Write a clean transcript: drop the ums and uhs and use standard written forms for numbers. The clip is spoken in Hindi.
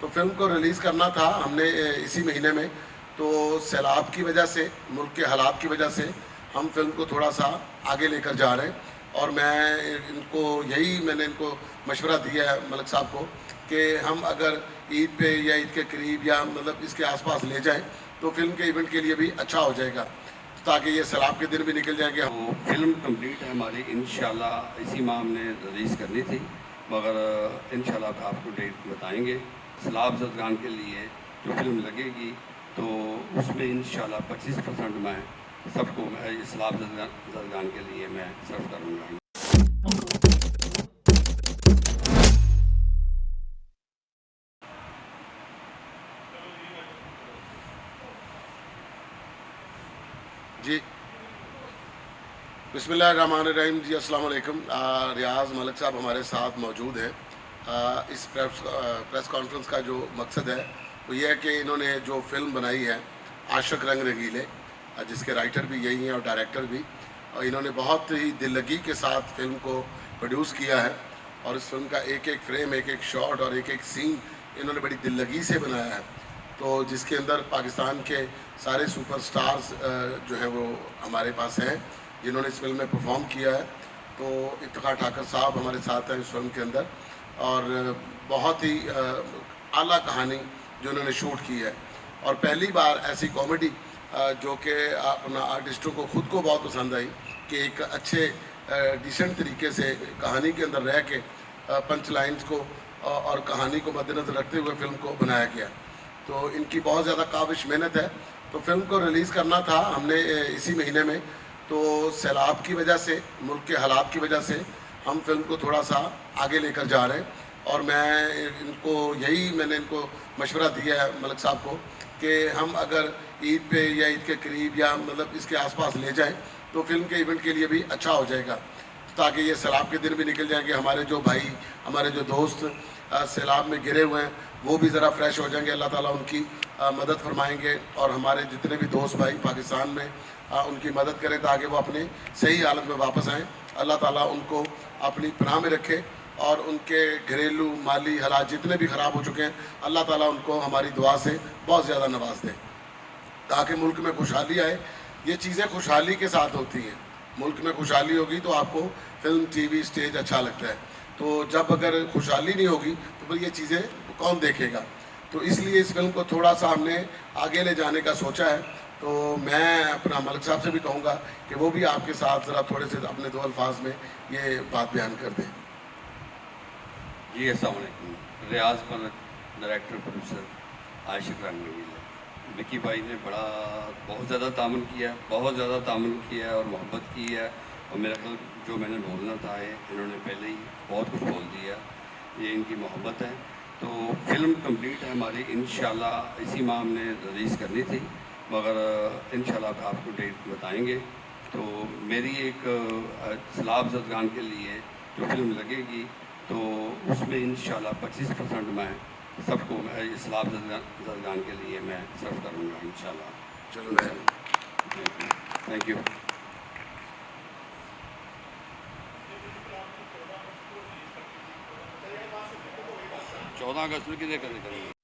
तो फिल्म को रिलीज़ करना था हमने इसी महीने में, तो सैलाब की वजह से, मुल्क के हालात की वजह से हम फिल्म को थोड़ा सा आगे लेकर जा रहे हैं। और मैंने इनको मशवरा दिया है मलिक साहब को कि हम अगर ईद पे या ईद के करीब या मतलब इसके आसपास ले जाएं तो फिल्म के इवेंट के लिए भी अच्छा हो जाएगा, ताकि ये सैलाब के दिन भी निकल जाएंगे। तो फिल्म कंप्लीट है हमारी, इंशाल्लाह इसी माह हमने रिलीज़ करनी थी, मगर इंशाल्लाह आपको डेट बताएंगे। सैलाब ज़दगान के लिए जो फिल्म लगेगी तो उसमें इंशाल्लाह 25% मैं सबको सैलाब ज़दगान के लिए मैं सर्व करूँगा। जी, बिस्मिल्लाहिर्रहमानिर्रहीम। जी अस्सलाम वालेकुम। रियाज़ मलिक साहब हमारे साथ मौजूद हैं। इस प्रेस कॉन्फ्रेंस का जो मकसद है वो ये है कि इन्होंने जो फिल्म बनाई है आशिक रंग रंगीले, जिसके राइटर भी यही हैं और डायरेक्टर भी, और इन्होंने बहुत ही दिल लगी के साथ फिल्म को प्रोड्यूस किया है। और इस फिल्म का एक एक फ्रेम, एक एक शॉट और एक एक सीन इन्होंने बड़ी दिल लगी से बनाया है। तो जिसके अंदर पाकिस्तान के सारे सुपरस्टार्स जो हैं वो हमारे पास हैं जिन्होंने इस फिल्म में परफॉर्म किया है। तो इफ्तिखार ठाकर साहब हमारे साथ हैं इस फिल्म के अंदर, और बहुत ही आला कहानी जो उन्होंने शूट की है। और पहली बार ऐसी कॉमेडी जो कि अपना आर्टिस्टों को खुद को बहुत पसंद आई कि एक अच्छे डिसेंट तरीके से कहानी के अंदर रह के पंच लाइन्स को और कहानी को मद्देनज़र रखते हुए फिल्म को बनाया गया। तो इनकी बहुत ज़्यादा काबिश मेहनत है। तो फिल्म को रिलीज़ करना था हमने इसी महीने में, तो सैलाब की वजह से, मुल्क के हालात की वजह से हम फिल्म को थोड़ा सा आगे लेकर जा रहे हैं। और मैंने इनको मशवरा दिया है मलिक साहब को कि हम अगर ईद पे या ईद के करीब या मतलब इसके आसपास ले जाएं तो फिल्म के इवेंट के लिए भी अच्छा हो जाएगा, ताकि ये सैलाब के दिन भी निकल जाएंगे। हमारे जो भाई, हमारे जो दोस्त सैलाब में गिरे हुए हैं वो भी ज़रा फ्रेश हो जाएंगे, अल्लाह ताला उनकी मदद फरमाएंगे। और हमारे जितने भी दोस्त भाई पाकिस्तान में उनकी मदद करें ताकि वो अपनी सही हालत में वापस आएँ। अल्लाह ताला उनको अपनी पनाह में रखे और उनके घरेलू माली हालात जितने भी ख़राब हो चुके हैं अल्लाह ताला उनको हमारी दुआ से बहुत ज़्यादा नवाज दें, ताकि मुल्क में खुशहाली आए। ये चीज़ें खुशहाली के साथ होती हैं। मुल्क में खुशहाली होगी तो आपको फिल्म, टीवी, स्टेज अच्छा लगता है। तो जब अगर खुशहाली नहीं होगी तो फिर ये चीज़ें कौन देखेगा। तो इसलिए इस फिल्म को थोड़ा सा हमने आगे ले जाने का सोचा है। तो मैं अपना मलिक साहब से भी कहूँगा कि वो भी आपके साथ ज़रा थोड़े से अपने दो अल्फाज में ये बात बयान कर दें। जी अस्सलाम वालेकुम। रियाज़ मलिक, डायरेक्टर प्रोड्यूसर आशिक रंग रंगीले। विकी भाई ने बहुत ज़्यादा तामुन किया, बहुत ज़्यादा तामुन किया है और मोहब्बत की है। और मेरा ख्याल जो मैंने बोलना था इन्होंने पहले ही बहुत कुछ बोल दिया। ये इनकी मोहब्बत है। तो फिल्म कंप्लीट है हमारी, इंशाल्लाह इसी माह हमने रिलीज़ करनी थी, मगर इंशाल्लाह आपको डेट बताएंगे। तो मेरी एक सैलाब ज़दगान के लिए जो फिल्म लगेगी तो उसमें इंशाल्लाह 25% मैं सबको सैलाब ज़दगान के लिए मैं सर्व करूँगा इंशाल्लाह। चलो, थैंक यू। 14 अगस्त में किधर करेंगे?